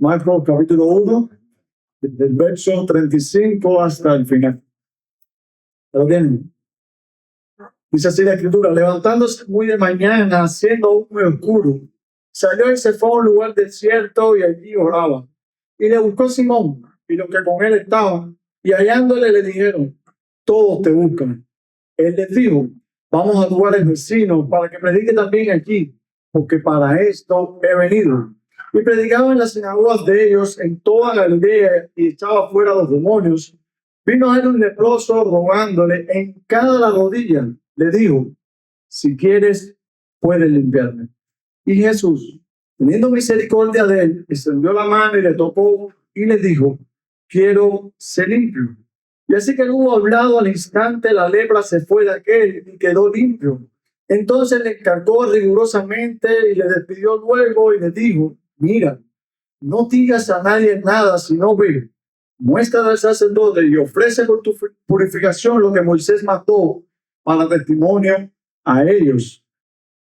Marcos capítulo 1, desde el verso 35 hasta el final. ¿Lo tienen? Dice así la escritura: levantándose muy de mañana, siendo aún muy oscuro, salió y se fue a un lugar desierto y allí oraba. Y le buscó Simón y los que con él estaban, y hallándole le dijeron: todos te buscan. Él les dijo: vamos a lugares vecinos para que predique también aquí, porque para esto he venido. Y predicaba en las sinagogas de ellos en toda Galilea y echaba fuera a los demonios. Vino a él un leproso rogándole en cada rodilla. Le dijo: si quieres, puedes limpiarme. Y Jesús, teniendo misericordia de él, extendió la mano y le tocó y le dijo: quiero ser limpio. Y así que hubo hablado, al instante la lepra se fue de aquel y quedó limpio. Entonces le encargó rigurosamente y le despidió luego y le dijo: mira, no digas a nadie nada, sino ve, muestra al sacerdote y ofrece por tu purificación lo que Moisés mató para testimonio a ellos.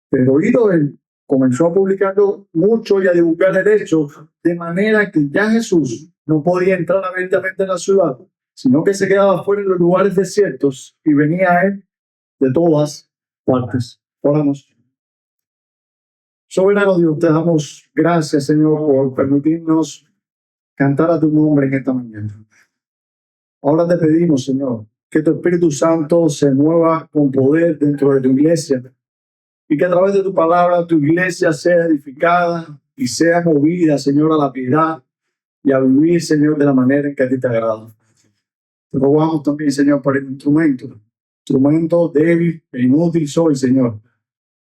Pero oído él, comenzó a publicarlo mucho y a divulgar el hecho, de manera que ya Jesús no podía entrar abiertamente en la ciudad, sino que se quedaba fuera en los lugares desiertos y venía a él de todas partes. Oramos. Soberano Dios, te damos gracias, Señor, por permitirnos cantar a tu nombre en esta mañana. Ahora te pedimos, Señor, que tu Espíritu Santo se mueva con poder dentro de tu iglesia y que a través de tu palabra tu iglesia sea edificada y sea movida, Señor, a la piedad y a vivir, Señor, de la manera en que a ti te agrada. Te rogamos también, Señor, por el instrumento débil e inútil soy, Señor.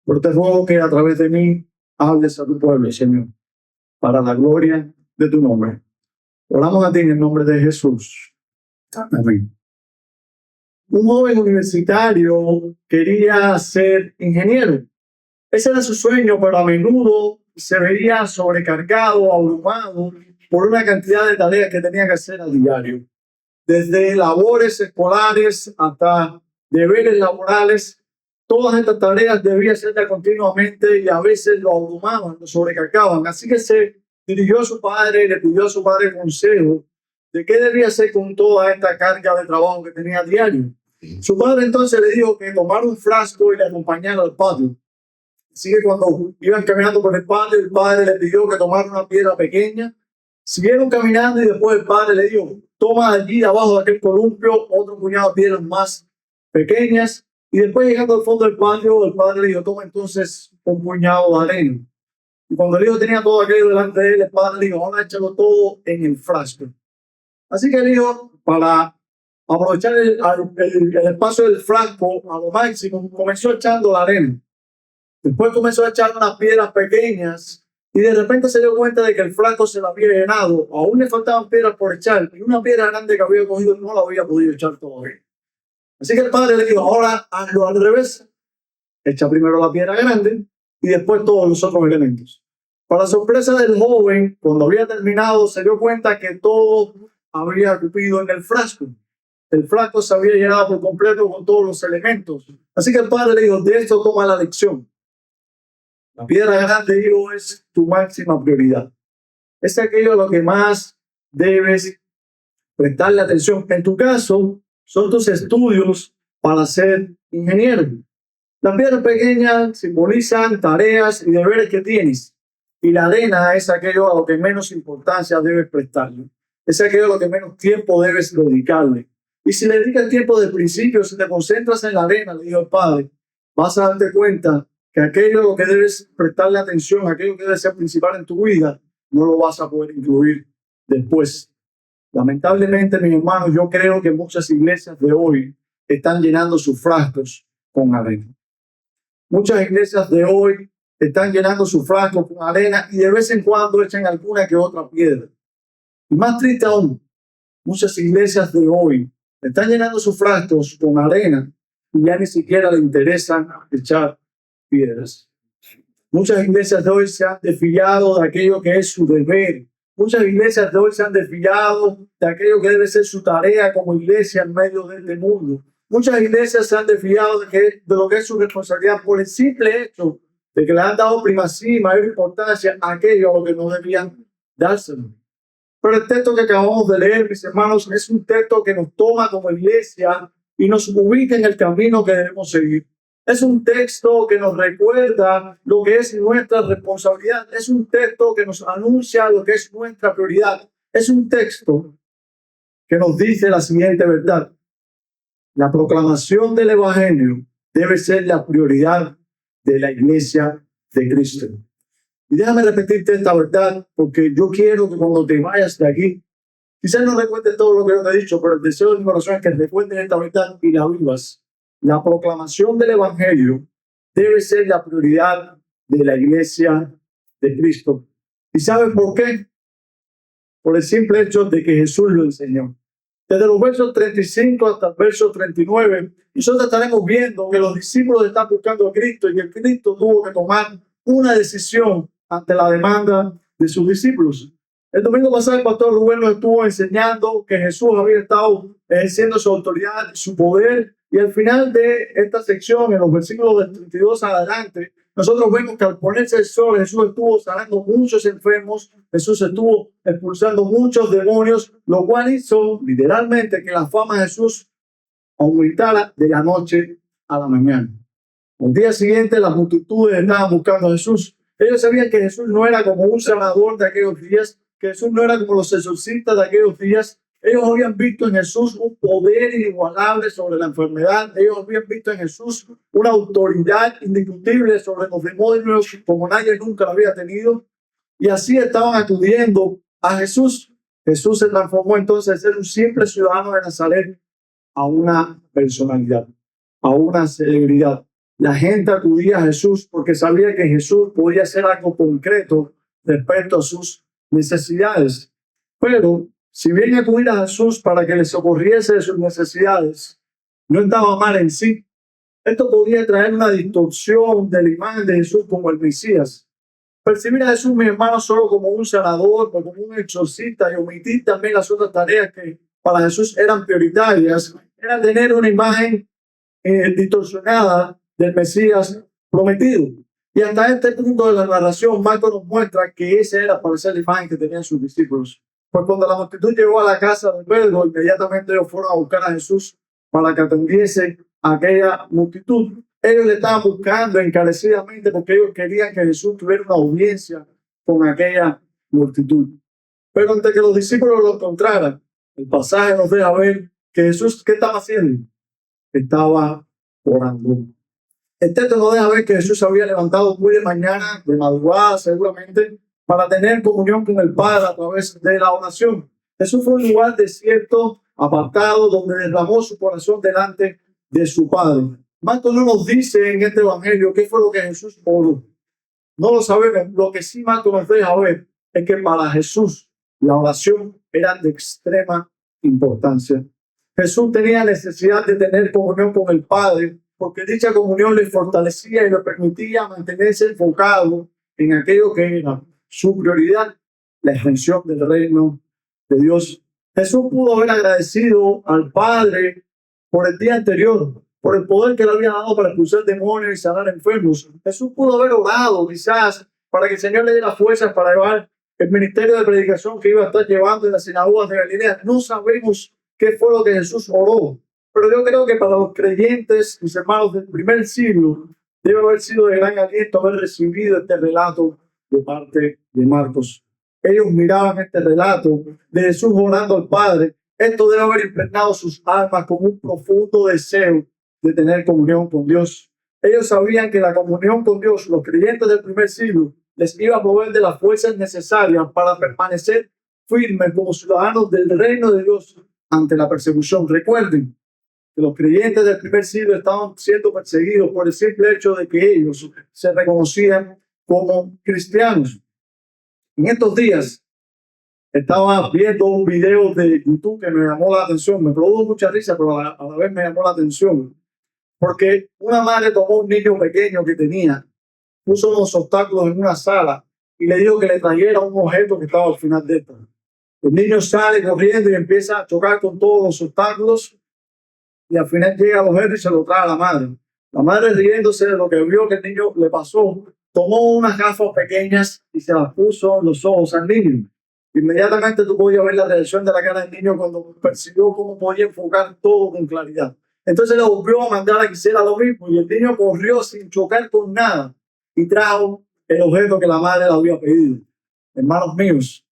Pero te ruego que a través de mí hables a tu pueblo, Señor, para la gloria de tu nombre. Oramos a ti en el nombre de Jesús. Amén. Un joven universitario quería ser ingeniero. Ese era su sueño, pero a menudo se veía sobrecargado, abrumado por una cantidad de tareas que tenía que hacer a diario. Desde labores escolares hasta deberes laborales, todas estas tareas debían ser continuamente y a veces lo abrumaban, lo sobrecargaban. Así que se dirigió a su padre y le pidió a su padre consejo de qué debía hacer con toda esta carga de trabajo que tenía a diario. Su padre entonces le dijo que tomara un frasco y le acompañara al patio. Así que cuando iban caminando por el padre le pidió que tomara una piedra pequeña. Siguieron caminando y después el padre le dijo: toma allí abajo de aquel columpio otro puñado de piedras más pequeñas. Y después, llegando al fondo del patio, el padre le dijo: toma entonces un puñado de arena. Y cuando el hijo tenía todo aquello delante de él, el padre le dijo: ahora échalo todo en el frasco. Así que el hijo, para aprovechar el espacio del frasco a lo máximo, comenzó echando la arena. Después comenzó a echar unas piedras pequeñas y de repente se dio cuenta de que el frasco se lo había llenado. Aún le faltaban piedras por echar y una piedra grande que había cogido no la había podido echar todavía. Así que el padre le dijo: ahora hazlo al revés. Echa primero la piedra grande y después todos los otros elementos. Para sorpresa del joven, cuando había terminado, se dio cuenta que todo había cupido en el frasco. El frasco se había llenado por completo con todos los elementos. Así que el padre le dijo: de esto toma la lección. La piedra grande, hijo, es tu máxima prioridad. Es aquello a lo que más debes prestarle atención. En tu caso, son tus estudios para ser ingeniero. Las piedras pequeñas simbolizan tareas y deberes que tienes. Y la arena es aquello a lo que menos importancia debes prestarle. Es aquello a lo que menos tiempo debes dedicarle. Y si le dedicas tiempo de principio, si te concentras en la arena, le dijo el padre, vas a darte cuenta que aquello a lo que debes prestarle atención, aquello que debe ser principal en tu vida, no lo vas a poder incluir después. Lamentablemente, mis hermanos, yo creo que muchas iglesias de hoy están llenando sus frascos con arena. Muchas iglesias de hoy están llenando sus frascos con arena y de vez en cuando echan alguna que otra piedra. Y más triste aún, muchas iglesias de hoy están llenando sus frascos con arena y ya ni siquiera les interesan echar piedras. Muchas iglesias de hoy se han desviado de aquello que es su deber. Muchas iglesias de hoy se han desviado de aquello que debe ser su tarea como iglesia en medio de este mundo. Muchas iglesias se han desviado de lo que es su responsabilidad por el simple hecho de que le han dado primacía y mayor importancia a aquello a lo que no debían dárselo. Pero el texto que acabamos de leer, mis hermanos, es un texto que nos toma como iglesia y nos ubica en el camino que debemos seguir. Es un texto que nos recuerda lo que es nuestra responsabilidad. Es un texto que nos anuncia lo que es nuestra prioridad. Es un texto que nos dice la siguiente verdad. La proclamación del Evangelio debe ser la prioridad de la iglesia de Cristo. Y déjame repetirte esta verdad, porque yo quiero que cuando te vayas de aquí, quizás no recuerdes todo lo que yo te he dicho, pero el deseo de mi corazón es que recuerdes esta verdad y la vivas. La proclamación del Evangelio debe ser la prioridad de la iglesia de Cristo. ¿Y sabes por qué? Por el simple hecho de que Jesús lo enseñó. Desde los versos 35 hasta el verso 39, nosotros estaremos viendo que los discípulos están buscando a Cristo y que Cristo tuvo que tomar una decisión ante la demanda de sus discípulos. El domingo pasado el pastor Rubén nos estuvo enseñando que Jesús había estado ejerciendo su autoridad y su poder, y al final de esta sección, en los versículos del 32 adelante, nosotros vemos que al ponerse el sol, Jesús estuvo sanando muchos enfermos, Jesús estuvo expulsando muchos demonios, lo cual hizo literalmente que la fama de Jesús aumentara de la noche a la mañana. Al día siguiente, las multitudes estaban buscando a Jesús. Ellos sabían que Jesús no era como un sanador de aquellos días, que Jesús no era como los exorcistas de aquellos días. Ellos habían visto en Jesús un poder inigualable sobre la enfermedad. Ellos habían visto en Jesús una autoridad indiscutible sobre los demonios como nadie nunca lo había tenido. Y así estaban acudiendo a Jesús. Jesús se transformó entonces de ser un simple ciudadano de Nazaret a una personalidad, a una celebridad. La gente acudía a Jesús porque sabía que Jesús podía hacer algo concreto respecto a sus necesidades. Pero si bien acudir a Jesús para que les socorriese de sus necesidades no estaba mal en sí, esto podía traer una distorsión de la imagen de Jesús como el Mesías. Percibir a Jesús, mi hermano, solo como un sanador, como un exorcista, y omitir también las otras tareas que para Jesús eran prioritarias, era tener una imagen distorsionada del Mesías prometido. Y hasta este punto de la narración, Marcos nos muestra que esa era para ser la imagen que tenían sus discípulos. Pues cuando la multitud llegó a la casa de Pedro, inmediatamente ellos fueron a buscar a Jesús para que atendiese a aquella multitud. Ellos le estaban buscando encarecidamente porque ellos querían que Jesús tuviera una audiencia con aquella multitud. Pero antes que los discípulos lo encontraran, el pasaje nos deja ver que Jesús, ¿qué estaba haciendo? Estaba orando. El texto nos deja ver que Jesús se había levantado muy de mañana, de madrugada seguramente, para tener comunión con el Padre a través de la oración. Jesús fue un lugar desierto, apartado, donde derramó su corazón delante de su Padre. Marcos no nos dice en este evangelio qué fue lo que Jesús oró. No lo sabemos. Lo que sí Marcos nos deja ver es que para Jesús la oración era de extrema importancia. Jesús tenía necesidad de tener comunión con el Padre, porque dicha comunión le fortalecía y le permitía mantenerse enfocado en aquello que era su prioridad, la extensión del reino de Dios. Jesús pudo haber agradecido al Padre por el día anterior, por el poder que le había dado para expulsar demonios y sanar enfermos. Jesús pudo haber orado quizás para que el Señor le diera fuerzas para llevar el ministerio de predicación que iba a estar llevando en las sinagogas de Galilea. No sabemos qué fue lo que Jesús oró, pero yo creo que para los creyentes, mis hermanos del primer siglo, debe haber sido de gran aliento haber recibido este relato de parte de Marcos. Ellos miraban este relato de Jesús orando al Padre. Esto debe haber impregnado sus almas con un profundo deseo de tener comunión con Dios. Ellos sabían que la comunión con Dios, los creyentes del primer siglo, les iba a proveer de las fuerzas necesarias para permanecer firmes como ciudadanos del reino de Dios ante la persecución. Recuerden que los creyentes del primer siglo estaban siendo perseguidos por el simple hecho de que ellos se reconocían como cristianos. En estos días estaba viendo un video de YouTube que me llamó la atención, me produjo mucha risa, pero a la vez me llamó la atención, porque una madre tomó un niño pequeño que tenía, puso unos obstáculos en una sala y le dijo que le trajera un objeto que estaba al final de esta. El niño sale corriendo y empieza a chocar con todos los obstáculos y al final llega al objeto y se lo trae a la madre. La madre, riéndose de lo que vio que el niño le pasó, tomó unas gafas pequeñas y se las puso en los ojos al niño. Inmediatamente tú podías ver la reacción de la cara del niño cuando percibió cómo podía enfocar todo con claridad. Entonces le volvió a mandar a que hiciera lo mismo y el niño corrió sin chocar con nada y trajo el objeto que la madre le había pedido. Hermanos míos,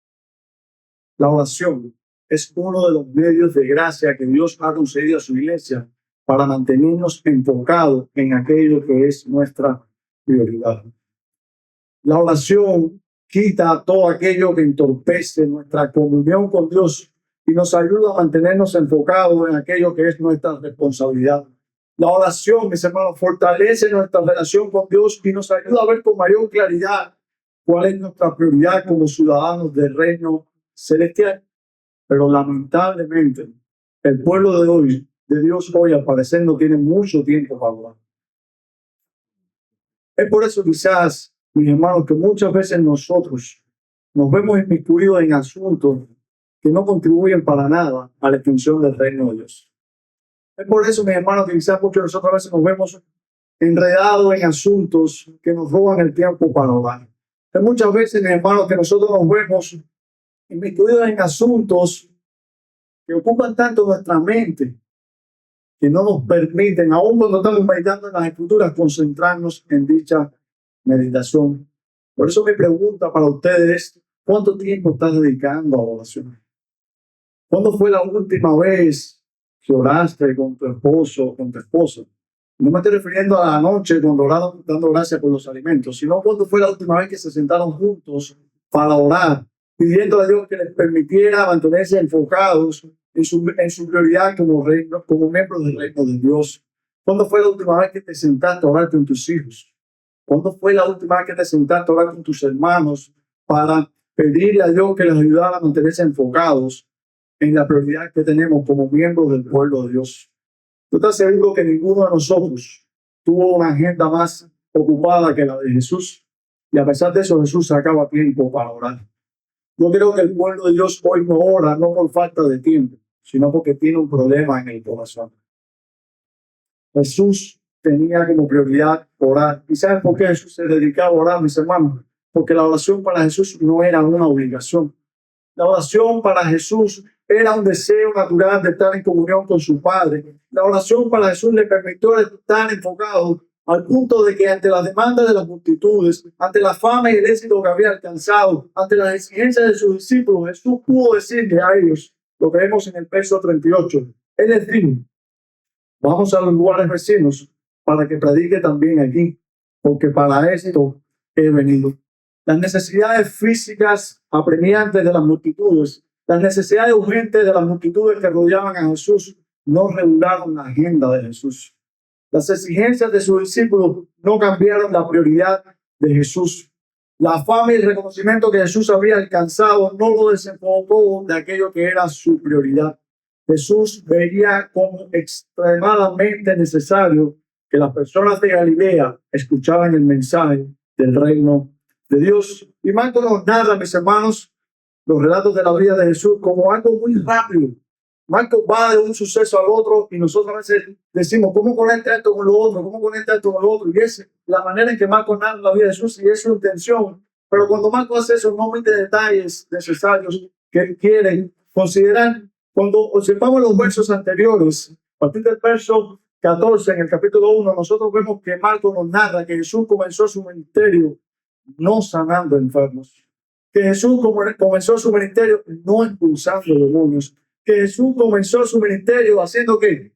la oración es uno de los medios de gracia que Dios ha concedido a su iglesia para mantenernos enfocados en aquello que es nuestra prioridad. La oración quita todo aquello que entorpece nuestra comunión con Dios y nos ayuda a mantenernos enfocados en aquello que es nuestra responsabilidad. La oración, mis hermanos, fortalece nuestra relación con Dios y nos ayuda a ver con mayor claridad cuál es nuestra prioridad como ciudadanos del reino celestial. Pero lamentablemente, el pueblo de Dios hoy, al parecer, no tiene mucho tiempo para orar. Es por eso quizás, mis hermanos, que muchas veces nosotros nos vemos inmiscuidos en asuntos que no contribuyen para nada a la extensión del reino de Dios. Es por eso, mis hermanos, que quizás muchos de nosotros a veces nos vemos enredados en asuntos que nos roban el tiempo para orar. Es muchas veces, mis hermanos, que nosotros nos vemos inmiscuidos en asuntos que ocupan tanto nuestra mente que no nos permiten, aún cuando estamos meditando en las escrituras, concentrarnos en dicha meditación. Por eso mi pregunta para ustedes es, ¿cuánto tiempo estás dedicando a la oración? ¿Cuándo fue la última vez que oraste con tu esposo o con tu esposa? No me estoy refiriendo a la noche cuando oraron dando gracias por los alimentos, sino cuándo fue la última vez que se sentaron juntos para orar, pidiendo a Dios que les permitiera mantenerse enfocados en su prioridad como miembros del reino de Dios. ¿Cuándo fue la última vez que te sentaste a orar con tus hijos? ¿Cuándo fue la última vez que te sentaste a orar con tus hermanos para pedirle a Dios que les ayudara a mantenerse enfocados en la prioridad que tenemos como miembros del pueblo de Dios? Yo te aseguro que ninguno de nosotros tuvo una agenda más ocupada que la de Jesús, y a pesar de eso Jesús sacaba tiempo para orar. Yo creo que el pueblo de Dios hoy no ora, no por falta de tiempo, sino porque tiene un problema en el corazón. Jesús tenía como prioridad orar. ¿Y saben por qué Jesús se dedicaba a orar, mis hermanos? Porque la oración para Jesús no era una obligación. La oración para Jesús era un deseo natural de estar en comunión con su Padre. La oración para Jesús le permitió estar enfocado al punto de que ante las demandas de las multitudes, ante la fama y el éxito que había alcanzado, ante las exigencias de sus discípulos, Jesús pudo decirle a ellos, lo que vemos en el verso 38, Él les dijo, vamos a los lugares vecinos para que predique también aquí, porque para esto he venido. Las necesidades físicas apremiantes de las multitudes, las necesidades urgentes de las multitudes que rodeaban a Jesús, no regularon la agenda de Jesús. Las exigencias de sus discípulos no cambiaron la prioridad de Jesús. La fama y el reconocimiento que Jesús había alcanzado no lo desenfocó de aquello que era su prioridad. Jesús veía como extremadamente necesario que las personas de Galilea escucharan el mensaje del reino de Dios. Y Marcos nos narra, mis hermanos, los relatos de la vida de Jesús como algo muy rápido. Marcos va de un suceso al otro y nosotros a veces decimos, ¿cómo conecta esto con lo otro? ¿Cómo conecta esto con lo otro? Y es la manera en que Marcos narra la vida de Jesús y es su intención. Pero cuando Marcos hace eso, no omite detalles necesarios que quieren considerar. Cuando observamos los versos anteriores, a partir del verso 14 en el capítulo 1, nosotros vemos que Marcos nos narra que Jesús comenzó su ministerio no sanando enfermos, que Jesús comenzó su ministerio no expulsando demonios, que Jesús comenzó su ministerio haciendo ¿qué?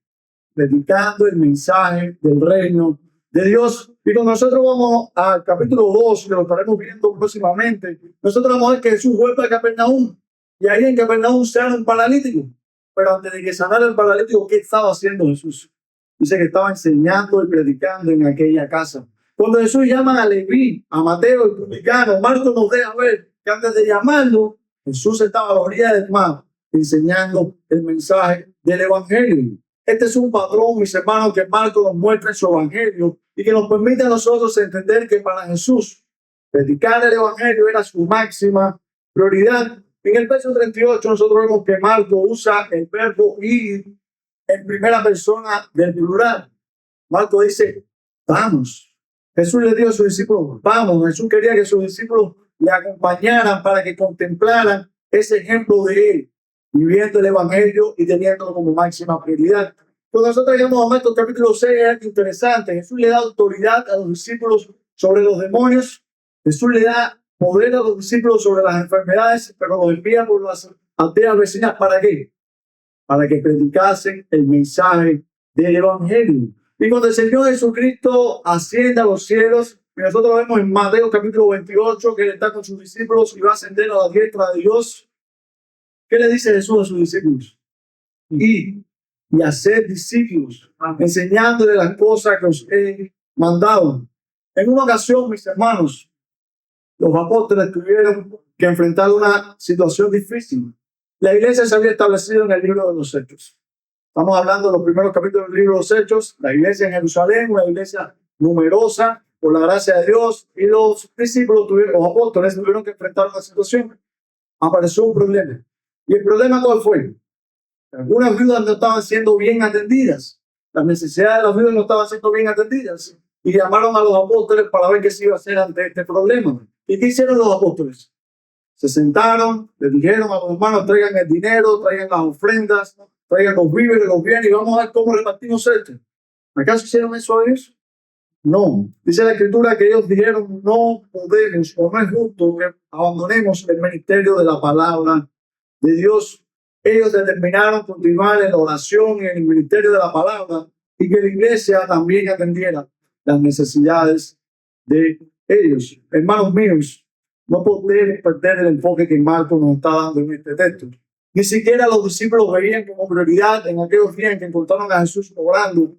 Predicando el mensaje del reino de Dios. Y cuando nosotros vamos al capítulo 2, que lo estaremos viendo próximamente, nosotros vamos a ver que Jesús vuelve a Capernaum. Y ahí en Capernaum sana un paralítico. Pero antes de que sanara el paralítico, ¿qué estaba haciendo Jesús? Dice que estaba enseñando y predicando en aquella casa. Cuando Jesús llama a Leví, a Mateo, el publicano, Marcos nos deja ver que antes de llamarlo, Jesús estaba a la orilla del mar enseñando el mensaje del evangelio. Este es un patrón, mis hermanos, que Marcos nos muestra en su evangelio y que nos permite a nosotros entender que para Jesús predicar el evangelio era su máxima prioridad. En el verso 38 nosotros vemos que Marcos usa el verbo ir en primera persona del plural. Marcos dice, vamos. Jesús le dijo a sus discípulos, vamos. Jesús quería que sus discípulos le acompañaran para que contemplaran ese ejemplo de él, viviendo el evangelio y teniéndolo como máxima prioridad. Cuando nosotros llegamos a estos capítulo 6 es algo interesante. Jesús le da autoridad a los discípulos sobre los demonios. Jesús le da poder a los discípulos sobre las enfermedades, pero los envía por las aldeas vecinas. ¿Para qué? Para que predicasen el mensaje del evangelio. Y cuando el Señor Jesucristo asciende a los cielos, y nosotros lo vemos en Mateo capítulo 28, que él está con sus discípulos y va a ascender a la diestra de Dios. ¿Qué le dice Jesús a sus discípulos? Y hacer discípulos, enseñándoles las cosas que os he mandado. En una ocasión, mis hermanos, los apóstoles tuvieron que enfrentar una situación difícil. La iglesia se había establecido en el libro de los Hechos. Estamos hablando de los primeros capítulos del libro de los Hechos. La iglesia en Jerusalén, una iglesia numerosa, por la gracia de Dios, y los discípulos, los apóstoles, tuvieron que enfrentar una situación. Apareció un problema. ¿Y el problema cuál fue? Algunas viudas no estaban siendo bien atendidas. Las necesidades de las viudas no estaban siendo bien atendidas. Y llamaron a los apóstoles para ver qué se iba a hacer ante este problema. ¿Y qué hicieron los apóstoles? Se sentaron, les dijeron a los hermanos: traigan el dinero, traigan las ofrendas, traigan los víveres, los bienes, y vamos a ver cómo repartimos esto. ¿Acaso hicieron eso a ellos? No. Dice la Escritura que ellos dijeron: no podemos, o no es justo que abandonemos el ministerio de la palabra de Dios. Ellos determinaron continuar en la oración y en el ministerio de la palabra, y que la iglesia también atendiera las necesidades de ellos. Hermanos míos, no podemos perder el enfoque que Marcos nos está dando en este texto. Ni siquiera los discípulos veían como prioridad en aquellos días en que encontraron a Jesús obrando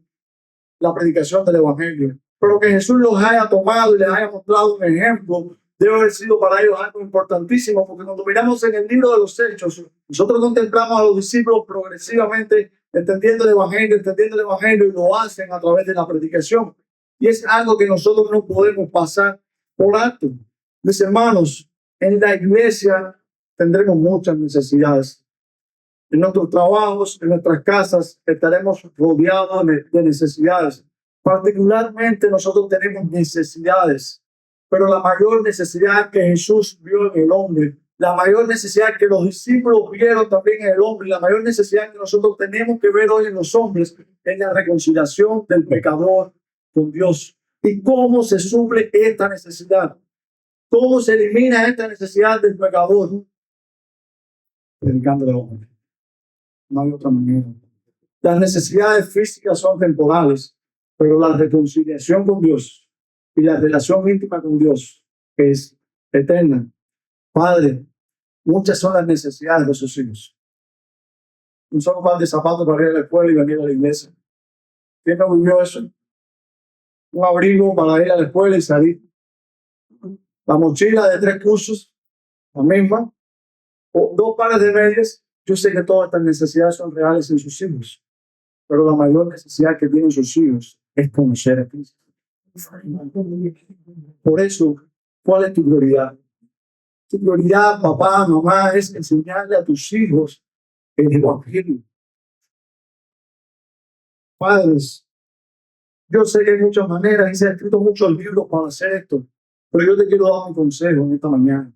la predicación del evangelio. Pero que Jesús los haya tomado y les haya mostrado un ejemplo debe haber sido para ellos algo importantísimo, porque cuando miramos en el libro de los Hechos, nosotros contemplamos a los discípulos progresivamente entendiendo el evangelio, y lo hacen a través de la predicación. Y es algo que nosotros no podemos pasar por alto. Mis hermanos, en la iglesia tendremos muchas necesidades. En nuestros trabajos, en nuestras casas, estaremos rodeados de necesidades. Particularmente nosotros tenemos necesidades, pero la mayor necesidad que Jesús vio en el hombre, la mayor necesidad que los discípulos vieron también en el hombre, y la mayor necesidad que nosotros tenemos que ver hoy en los hombres es la reconciliación del pecador con Dios. ¿Y cómo se suple esta necesidad? ¿Cómo se elimina esta necesidad del pecador? Predicando al hombre. No hay otra manera. Las necesidades físicas son temporales, pero la reconciliación con Dios y la relación íntima con Dios es eterna. Padre, muchas son las necesidades de sus hijos. Un solo par de zapatos para ir a la escuela y venir a la iglesia. ¿Quién no vivió eso? Un abrigo para ir a la escuela y salir. La mochila de 3 cursos, la misma. O 2 pares de medias. Yo sé que todas estas necesidades son reales en sus hijos, pero la mayor necesidad que tienen sus hijos es conocer a Cristo. Por eso, ¿cuál es tu prioridad? Tu prioridad, papá, mamá, es enseñarle a tus hijos el evangelio. Padres, yo sé que hay muchas maneras y se han escrito muchos libros para hacer esto, pero yo te quiero dar un consejo en esta mañana.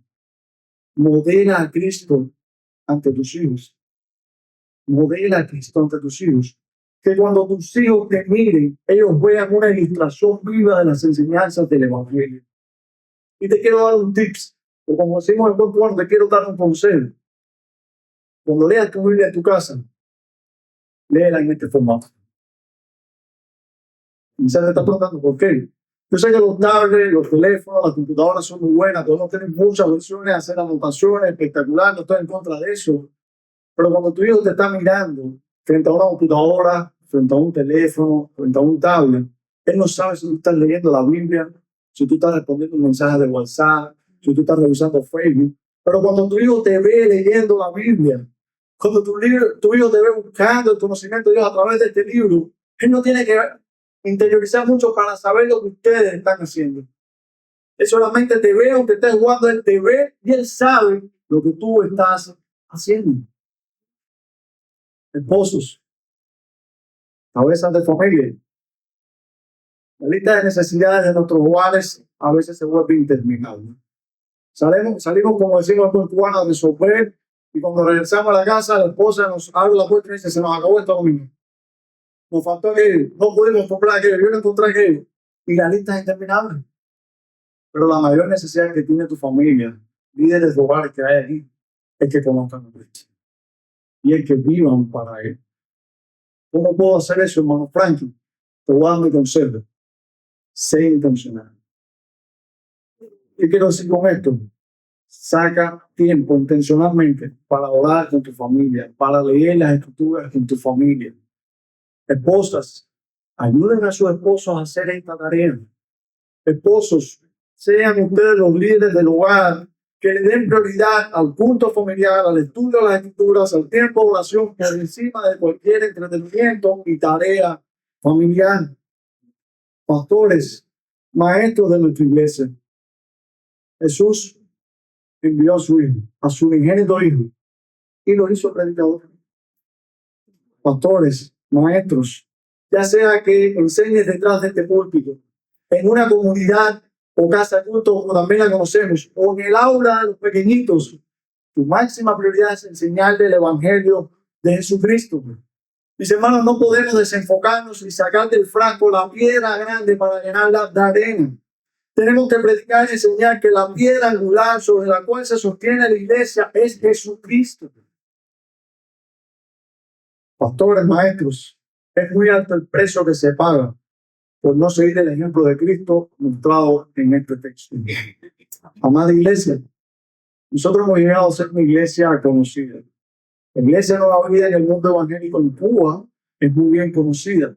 Modela a Cristo ante tus hijos. Modela a Cristo ante tus hijos. Que cuando tus hijos te miren, ellos vean una ilustración viva de las enseñanzas del evangelio. Y te quiero dar un tips, o como decimos en buen cubano, te quiero dar un consejo. Cuando leas tu Biblia en tu casa, léela en este formato. Quizás te está preguntando por qué. Yo sé que los tablets, los teléfonos, las computadoras son muy buenas, todos tienen muchas versiones, hacer anotaciones espectaculares, no estoy en contra de eso. Pero cuando tu hijo te está mirando frente a una computadora, frente a un teléfono, frente a un tablet, él no sabe si tú estás leyendo la Biblia, si tú estás respondiendo un mensaje de WhatsApp, si tú estás revisando Facebook. Pero cuando tu hijo te ve leyendo la Biblia, cuando tu hijo te ve buscando el conocimiento de Dios a través de este libro, él no tiene que interiorizar mucho para saber lo que ustedes están haciendo. Él solamente te ve, aunque estés jugando, él te ve y él sabe lo que tú estás haciendo. Esposos, cabezas de familia, la lista de necesidades de nuestros hogares a veces se vuelve interminable. Salimos como decimos en cubano, a resolver Y cuando regresamos a la casa, la esposa nos abre la puerta y dice, se nos acabó esto domingo. Nos faltó aquello, no pudimos comprar aquello, yo no encontré aquello. Y la lista es interminable. Pero la mayor necesidad que tiene tu familia, líderes de hogares que hay aquí, es que conozcan a Cristo. Y es que vivan para Él. ¿Cómo puedo hacer eso, hermano Franklin? Te voy a dar mi consejo. Sé intencional. ¿Qué quiero decir con esto? Saca tiempo intencionalmente para orar con tu familia, para leer las escrituras con tu familia. Esposas, ayuden a sus esposos a hacer esta tarea. Esposos, sean ustedes los líderes del hogar que le den prioridad al punto familiar, al estudio de las escrituras, al tiempo de oración por encima de cualquier entretenimiento y tarea familiar. Pastores, maestros de nuestra iglesia, Jesús envió a su hijo, a su unigénito hijo, y lo hizo predicador. Pastores, maestros, ya sea que enseñes detrás de este púlpito, en una comunidad o casa de culto, como también la conocemos, o en el aula de los pequeñitos, tu máxima prioridad es enseñarle el evangelio de Jesucristo. Mis hermanos, no podemos desenfocarnos y sacar del frasco la piedra grande para llenarla de arena. Tenemos que predicar y enseñar que la piedra angular sobre la cual se sostiene la iglesia es Jesucristo. Pastores, maestros, es muy alto el precio que se paga por no seguir el ejemplo de Cristo mostrado en este texto. Amada iglesia, nosotros hemos llegado a ser una iglesia conocida. La iglesia Nueva Vida en el mundo evangélico en Cuba es muy bien conocida.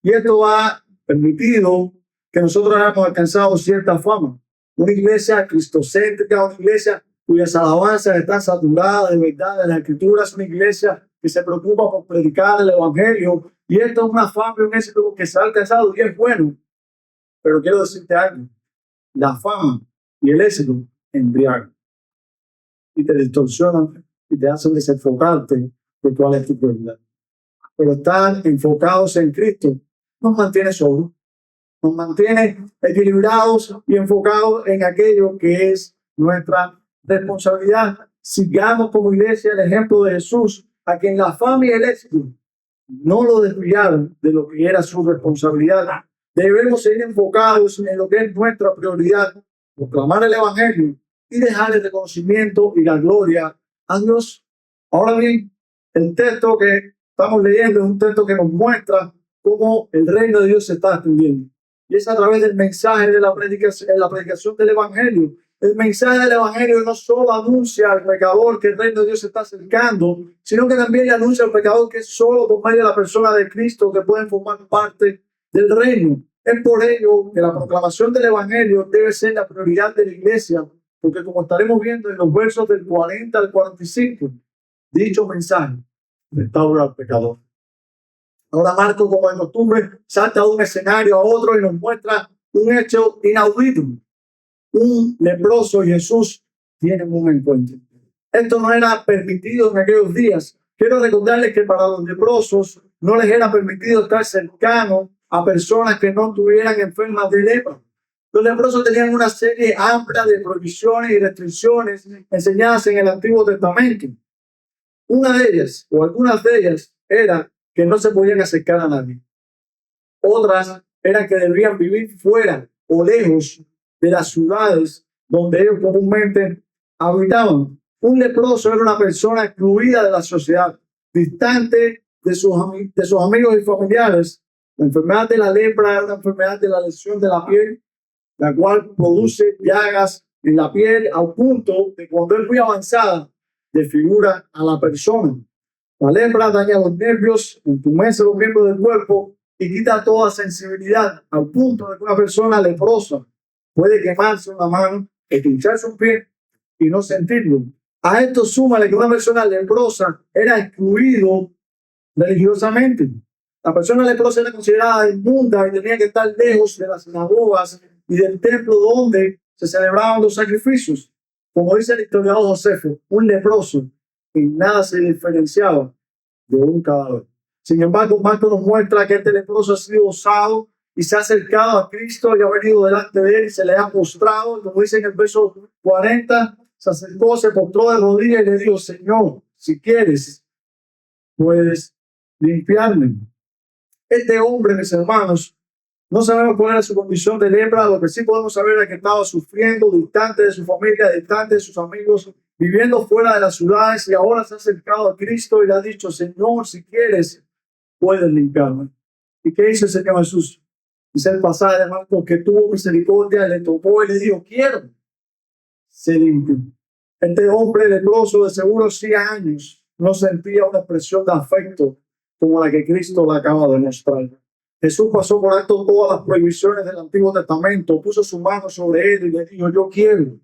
Y esto ha permitido que nosotros hayamos alcanzado cierta fama. Una iglesia cristocéntrica, una iglesia cuyas alabanzas están saturadas de verdad de las escrituras, una iglesia que se preocupa por predicar el evangelio. Y esto es una fama y un éxito que se ha alcanzado y es bueno. Pero quiero decirte algo. La fama y el éxito embriagan y te distorsionan y te hacen desenfocarte de cuál es tu prioridad. Pero estar enfocados en Cristo nos mantiene sobrios, nos mantiene equilibrados y enfocados en aquello que es nuestra responsabilidad. Sigamos como iglesia el ejemplo de Jesús, a quien la fama y el éxito no lo desviaron de lo que era su responsabilidad. Debemos seguir enfocados en lo que es nuestra prioridad, proclamar el evangelio y dejar el reconocimiento y la gloria a Dios. Ahora bien, el texto que estamos leyendo es un texto que nos muestra cómo el reino de Dios se está extendiendo. Y es a través del mensaje de la predicación del evangelio. El mensaje del evangelio no solo anuncia al pecador que el reino de Dios se está acercando, sino que también le anuncia al pecador que es solo por medio de la persona de Cristo que pueden formar parte del reino. Es por ello que la proclamación del evangelio debe ser la prioridad de la iglesia, porque como estaremos viendo en los versos del 40 al 45, dicho mensaje restaura al pecador. Ahora Marcos, como de costumbre, salta de un escenario a otro y nos muestra un hecho inaudito. Un leproso y Jesús tienen un encuentro. Esto no era permitido en aquellos días. Quiero recordarles que para los leprosos no les era permitido estar cercanos a personas que no estuvieran enfermas de lepra. Los leprosos tenían una serie amplia de prohibiciones y restricciones enseñadas en el Antiguo Testamento. Una de ellas, o algunas de ellas, era que no se podían acercar a nadie. Otras eran que debían vivir fuera o lejos de las ciudades donde ellos comúnmente habitaban. Un leproso era una persona excluida de la sociedad, distante de sus amigos y familiares. La enfermedad de la lepra es una enfermedad de la lesión de la piel, la cual produce llagas en la piel al punto de cuando es muy avanzada, desfigura a la persona. La lepra daña los nervios, entumece los miembros del cuerpo y quita toda sensibilidad al punto de que una persona leprosa puede quemarse una mano, pincharse un pie y no sentirlo. A esto súmale que una persona leprosa era excluido religiosamente. La persona leprosa era considerada inmunda y tenía que estar lejos de las sinagogas y del templo donde se celebraban los sacrificios. Como dice el historiador Josefo, un leproso en nada se diferenciaba de un cadáver. Sin embargo, Marcos nos muestra que este leproso ha sido osado y se ha acercado a Cristo y ha venido delante de él y se le ha postrado, como dice en el verso 40, se acercó, se postró de rodillas y le dijo: Señor, si quieres, puedes limpiarme. Este hombre, mis hermanos, no sabemos cuál era su condición de lepra. Lo que sí podemos saber es que estaba sufriendo, distante de su familia, distante de sus amigos, viviendo fuera de las ciudades, y ahora se ha acercado a Cristo y le ha dicho: Señor, si quieres, puedes limpiarme. ¿Y qué hizo el Señor Jesús? Dice el pasaje de Marcos que tuvo misericordia, le tocó y le dijo: quiero, se limpio. Este hombre leproso de seguro 100 años no sentía una expresión de afecto como la que Cristo le acaba de mostrar. Jesús pasó por alto todas las prohibiciones del Antiguo Testamento, puso su mano sobre él y le dijo: yo quiero.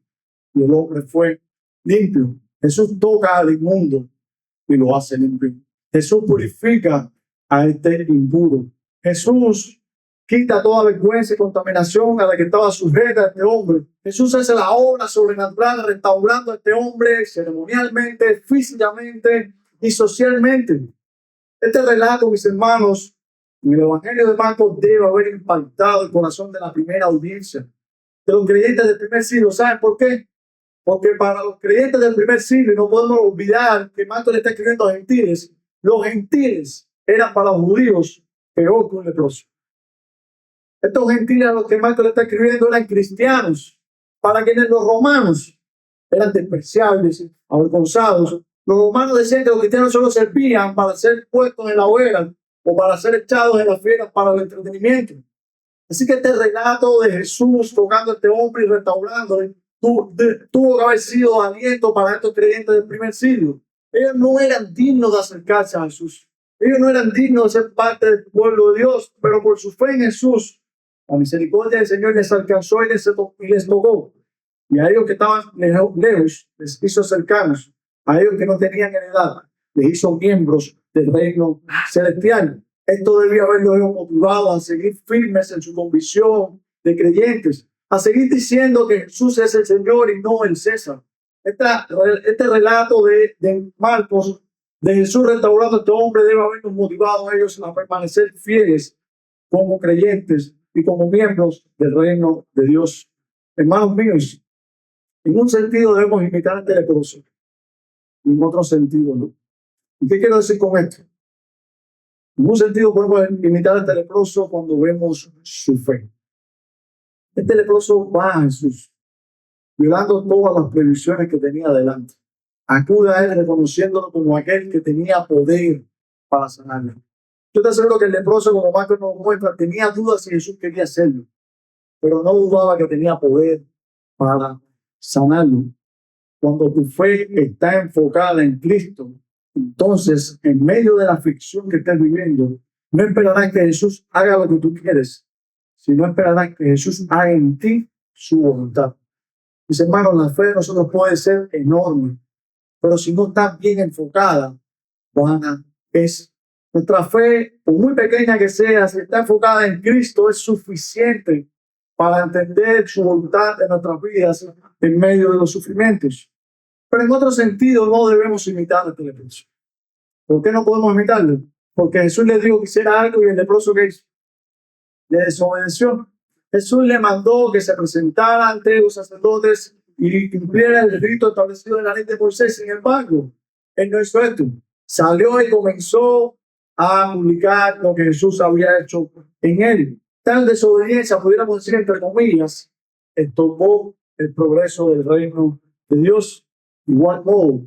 Y el hombre fue limpio. Jesús toca al inmundo y lo hace limpio. Jesús purifica a este impuro. Jesús quita toda vergüenza y contaminación a la que estaba sujeta este hombre. Jesús hace la obra sobrenatural restaurando a este hombre ceremonialmente, físicamente y socialmente. Este relato, mis hermanos, en el Evangelio de Marcos debe haber impactado el corazón de la primera audiencia, de los creyentes del primer siglo. ¿Saben por qué? Porque para los creyentes del primer siglo, y no podemos olvidar que Marcos le está escribiendo a gentiles, los gentiles eran para los judíos peor que un leproso. Estos gentiles a los que Marcos le está escribiendo eran cristianos, para quienes los romanos eran despreciables, avergonzados. Los romanos decían que los cristianos solo servían para ser puestos en la hoguera o para ser echados en las fieras para el entretenimiento. Así que este relato de Jesús tocando a este hombre y restaurándole tuvo que haber sido aliento para estos creyentes del primer siglo. Ellos no eran dignos de acercarse a Jesús. Ellos no eran dignos de ser parte del pueblo de Dios, pero por su fe en Jesús, la misericordia del Señor les alcanzó y les tocó. Y a ellos que estaban lejos, les hizo cercanos. A ellos que no tenían heredad, les hizo miembros del reino celestial. Esto debía haberlos motivado a seguir firmes en su convicción de creyentes, a seguir diciendo que Jesús es el Señor y no el César. Este relato de Marcos, de Jesús restaurando a este hombre, debe habernos motivado a ellos a permanecer fieles como creyentes y como miembros del reino de Dios. Hermanos míos, en un sentido debemos imitar a este leproso, y en otro sentido no. ¿Y qué quiero decir con esto? En un sentido podemos imitar a este leproso cuando vemos su fe. Este leproso va a Jesús, violando todas las previsiones que tenía delante. Acude a él reconociéndolo como aquel que tenía poder para sanarlo. Yo te aseguro que el leproso, como Marcos nos muestra, tenía dudas si Jesús quería hacerlo, pero no dudaba que tenía poder para sanarlo. Cuando tu fe está enfocada en Cristo, entonces, en medio de la aflicción que estés viviendo, no esperarás que Jesús haga lo que tú quieres, sino esperarás que Jesús haga en ti su voluntad. Mis hermanos, la fe de nosotros puede ser enorme, pero si no está bien enfocada, vana es. Nuestra fe, por muy pequeña que sea, si está enfocada en Cristo, es suficiente para entender su voluntad en nuestras vidas en medio de los sufrimientos. Pero en otro sentido, no debemos imitar a este leproso. ¿Por qué no podemos imitarlo? Porque Jesús le dijo que hiciera algo y el leproso, ¿qué hizo? Le desobedeció. Jesús le mandó que se presentara ante los sacerdotes y cumpliera el rito establecido en la ley de Moisés. Sin embargo, él no hizo esto. Salió y comenzó a publicar lo que Jesús había hecho en él. Tal desobediencia, pudiéramos decir entre comillas, estorbó el progreso del reino de Dios. Igual modo,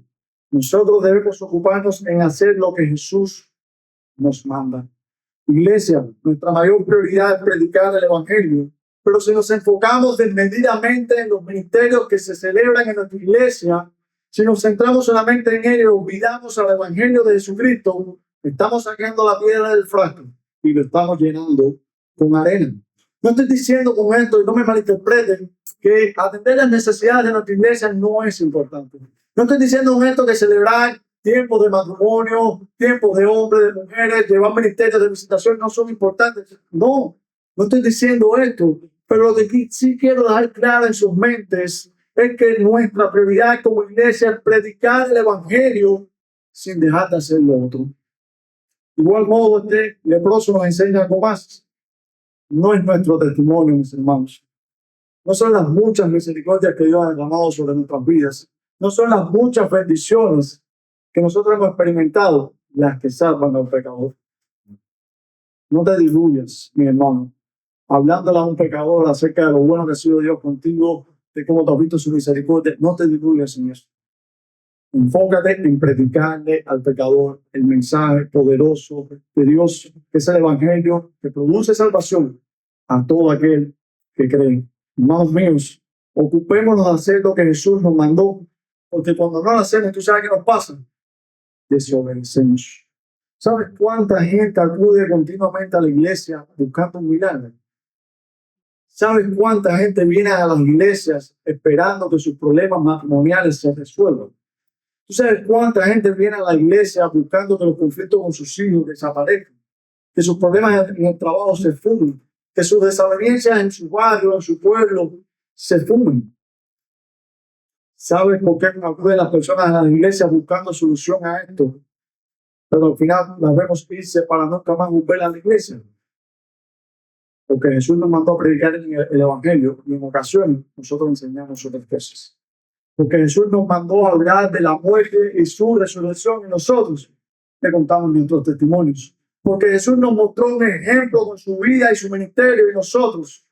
nosotros debemos ocuparnos en hacer lo que Jesús nos manda. Iglesia, nuestra mayor prioridad es predicar el Evangelio, pero si nos enfocamos desmedidamente en los ministerios que se celebran en nuestra iglesia, si nos centramos solamente en ello y olvidamos al Evangelio de Jesucristo, estamos sacando la piedra del frasco y lo estamos llenando con arena. No estoy diciendo con esto, y no me malinterpreten, que atender las necesidades de nuestra iglesia no es importante. No estoy diciendo con esto que celebrar tiempos de matrimonio, tiempos de hombres, de mujeres, llevar ministerios de visitación no son importantes. No, no estoy diciendo esto. Pero lo que sí quiero dejar claro en sus mentes es que nuestra prioridad como iglesia es predicar el Evangelio sin dejar de hacer lo otro. De igual modo, este leproso nos enseña algo más. No es nuestro testimonio, mis hermanos. No son las muchas misericordias que Dios ha derramado sobre nuestras vidas. No son las muchas bendiciones que nosotros hemos experimentado las que salvan al pecador. No te diluyas, mi hermano, hablándole a un pecador acerca de lo bueno que ha sido Dios contigo, de cómo te has visto su misericordia. No te diluyas en eso. Enfócate en predicarle al pecador el mensaje poderoso de Dios, que es el Evangelio que produce salvación a todo aquel que cree. Hermanos míos, ocupémonos de hacer lo que Jesús nos mandó, porque cuando no lo hacemos, ¿tú sabes qué nos pasa? Desobedecemos. ¿Sabes cuánta gente acude continuamente a la iglesia buscando un milagro? ¿Sabes cuánta gente viene a las iglesias esperando que sus problemas matrimoniales se resuelvan? ¿Tú sabes cuánta gente viene a la iglesia buscando que los conflictos con sus hijos desaparezcan? Que sus problemas en el trabajo se fumen, que sus desavenencias en su barrio, en su pueblo, se fumen. ¿Sabes por qué acuden las personas a las iglesias buscando solución a esto? Pero al final las vemos irse para nunca más volver a la iglesia. Porque Jesús nos mandó a predicar el Evangelio y en ocasiones nosotros enseñamos otras cosas. Porque Jesús nos mandó a hablar de la muerte y su resurrección y nosotros le contamos nuestros testimonios. Porque Jesús nos mostró un ejemplo con su vida y su ministerio y nosotros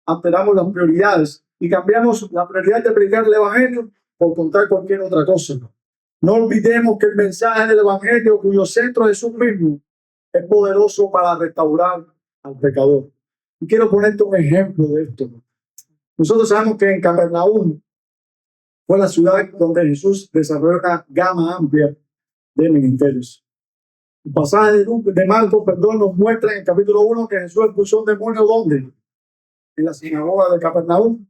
alteramos las prioridades y cambiamos la prioridad de predicar el Evangelio por contar cualquier otra cosa. No olvidemos que el mensaje del Evangelio, cuyo centro es Jesús mismo, es poderoso para restaurar al pecador. Y quiero ponerte un ejemplo de esto. Nosotros sabemos que en Capernaum fue la ciudad donde Jesús desarrolló una gama amplia de ministerios. El pasaje de Marcos, nos muestra en el capítulo 1 que Jesús expulsó un demonio ¿dónde? En la sinagoga de Capernaum.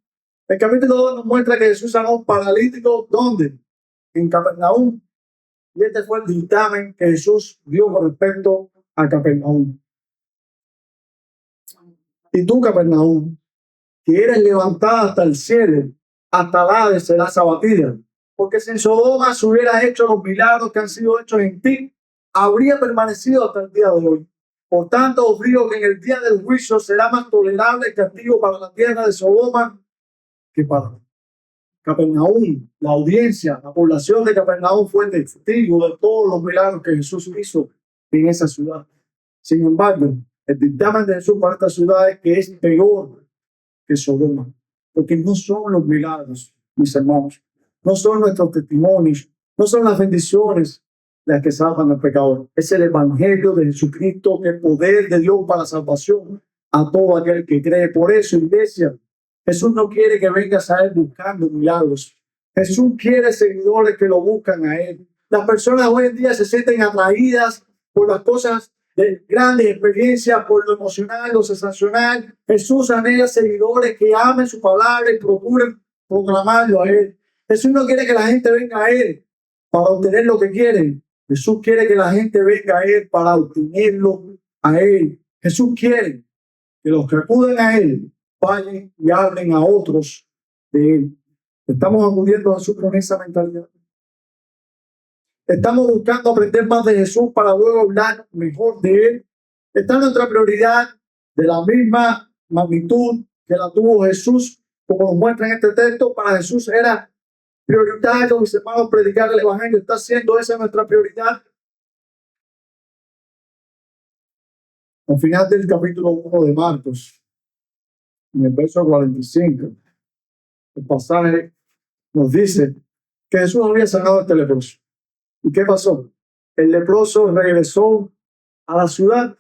El capítulo 2 nos muestra que Jesús sanó a un paralítico ¿dónde? En Capernaum. Y este fue el dictamen que Jesús dio con respecto a Capernaum. Y tú, Capernaum, que eres levantada hasta el cielo, hasta la Hades serás abatida. Porque si en Sodoma se hubiera hecho los milagros que han sido hechos en ti, habría permanecido hasta el día de hoy. Por tanto, os digo que en el día del juicio será más tolerable el castigo para la tierra de Sodoma que para Capernaum. La audiencia, la población de Capernaum fue testigo de todos los milagros que Jesús hizo en esa ciudad. Sin embargo, el dictamen de Jesús para esta ciudad es que es peor que Sodoma, porque no son los milagros, mis hermanos, no son nuestros testimonios, no son las bendiciones las que salvan al pecador. Es el Evangelio de Jesucristo, el poder de Dios para la salvación a todo aquel que cree. Por eso, iglesia, Jesús no quiere que vengas a Él buscando milagros. Jesús quiere seguidores que lo buscan a Él. Las personas hoy en día se sienten atraídas por las cosas de grandes experiencias, por lo emocional, lo sensacional. Jesús anhela seguidores que amen su palabra y procuren proclamarlo a Él. Jesús no quiere que la gente venga a Él para obtener lo que quieren. Jesús quiere que la gente venga a Él para obtenerlo a Él. Jesús quiere que los que acuden a Él vayan y hablen a otros de Él. Estamos acudiendo a Jesús con esa mentalidad. Estamos buscando aprender más de Jesús para luego hablar mejor de Él. Está nuestra prioridad de la misma magnitud que la tuvo Jesús, como nos muestra en este texto. Para Jesús era prioritario, mis hermanos, predicar el Evangelio. ¿Está siendo esa nuestra prioridad? Al final del capítulo 1 de Marcos, en el verso 45, el pasaje nos dice que Jesús había sanado a este leproso. ¿Y qué pasó? El leproso regresó a la ciudad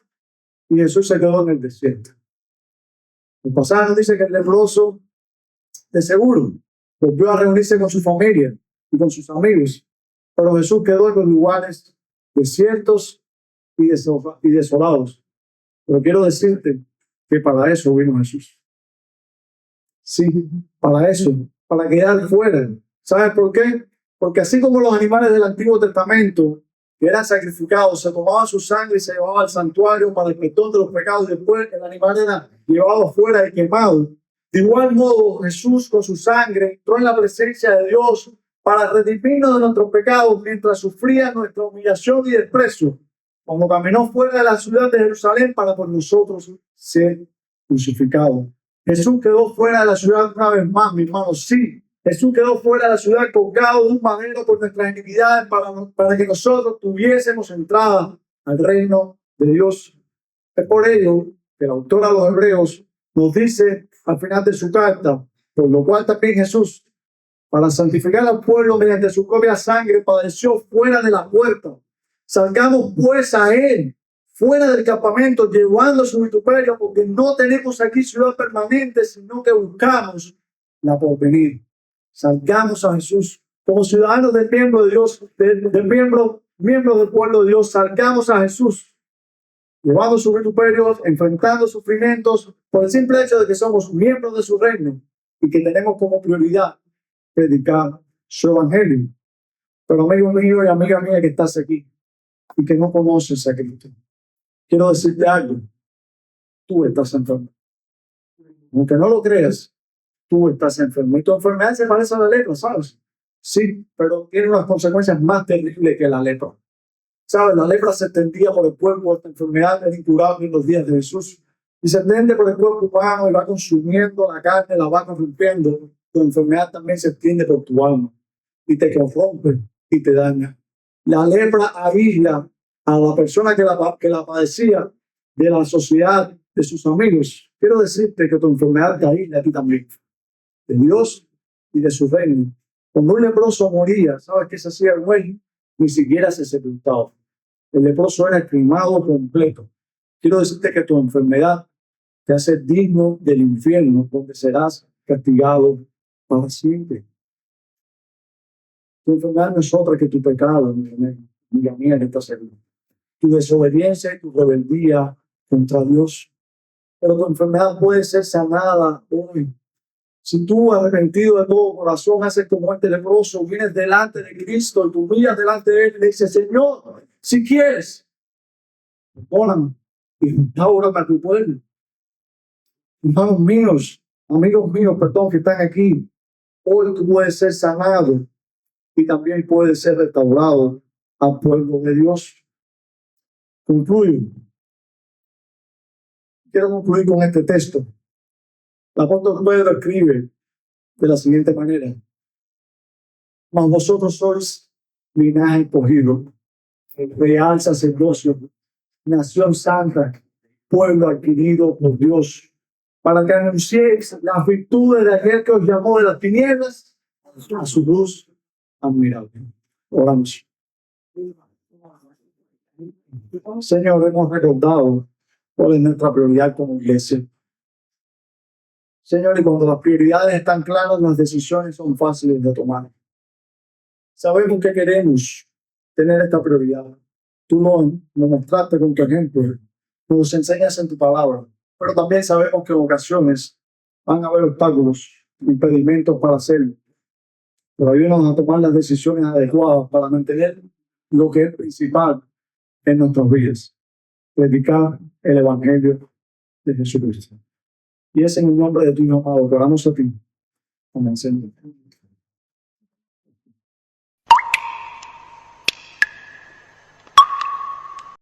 y Jesús se quedó en el desierto. El pasaje nos dice que el leproso, de seguro, volvió a reunirse con su familia y con sus amigos, pero Jesús quedó en los lugares desiertos y desolados. Pero quiero decirte que para eso vino Jesús. Sí, para eso, para quedar fuera. ¿Sabes por qué? Porque así como los animales del Antiguo Testamento que eran sacrificados, se tomaba su sangre y se llevaba al santuario para el perdón de los pecados, y después el animal era llevado afuera y quemado. De igual modo, Jesús con su sangre entró en la presencia de Dios para redimirnos de nuestros pecados mientras sufría nuestra humillación y desprecio, cuando caminó fuera de la ciudad de Jerusalén para por nosotros ser crucificado. Jesús quedó fuera de la ciudad una vez más, mi hermano, sí, Jesús quedó fuera de la ciudad colgado de un madero por nuestras iniquidades para que nosotros tuviésemos entrada al reino de Dios. Es por ello que el autor a los Hebreos nos dice al final de su carta, por lo cual también Jesús, para santificar al pueblo mediante su propia sangre, padeció fuera de la puerta. Salgamos pues a él, fuera del campamento, llevando su vituperio, porque no tenemos aquí ciudad permanente, sino que buscamos la porvenir. Salgamos a Jesús como ciudadanos del miembro de Dios, miembro del pueblo de Dios. Salgamos a Jesús, llevando sus vituperios, enfrentando sufrimientos, por el simple hecho de que somos miembros de su reino y que tenemos como prioridad predicar su evangelio. Pero amigo mío y amiga mía que estás aquí y que no conoces a Cristo, quiero decirte algo. Tú estás enfermo. Aunque no lo creas, tú estás enfermo. Y tu enfermedad se parece a la lepra, ¿sabes? Sí, pero tiene unas consecuencias más terribles que la lepra. ¿Sabes? La lepra se extendía por el cuerpo. Esta enfermedad era incurable en los días de Jesús. Y se extiende por el cuerpo humano y va consumiendo la carne, la va corrompiendo. Tu enfermedad también se extiende por tu alma y te corrompe y te daña. La lepra aísla a la persona que la padecía de la sociedad, de sus amigos. Quiero decirte que tu enfermedad te aísla a ti también, de Dios y de su reino. Cuando un leproso moría, ¿sabes qué se hacía el güey? Ni siquiera se sepultaba. El leproso era quemado completo. Quiero decirte que tu enfermedad te hace digno del infierno, donde serás castigado para siempre. Tu enfermedad no es otra que tu pecado, amiga mía, que estás aquí. Tu desobediencia y tu rebeldía contra Dios. Pero tu enfermedad puede ser sanada hoy. Si tú, arrepentido de todo corazón, haces como este leproso, vienes delante de Cristo y tú miras delante de Él y le dices: Señor, si quieres, perdóname y restaurame a tu pueblo. Hermanos míos, amigos míos, perdón, que están aquí, hoy tú puedes ser sanado y también puedes ser restaurado al pueblo de Dios. Concluyo. Quiero concluir con este texto. El apóstol Pedro escribe de la siguiente manera: mas vosotros sois linaje escogido, real sacerdocio, nación santa, pueblo adquirido por Dios, para que anunciéis las virtudes de aquel que os llamó de las tinieblas a su luz admirable. Oramos. Señor, hemos recordado cuál es nuestra prioridad como iglesia. Señor, y cuando las prioridades están claras, las decisiones son fáciles de tomar. Sabemos que queremos tener esta prioridad. Tú nos mostraste con tu ejemplo, nos enseñas en tu palabra, pero también sabemos que en ocasiones van a haber obstáculos, impedimentos para hacerlo. Pero ayúdanos a tomar las decisiones adecuadas para mantener lo que es principal en nuestras vidas: predicar el evangelio de Jesucristo. Y es en el nombre de tu Hijo amado que oramos a ti. Amén, Señor.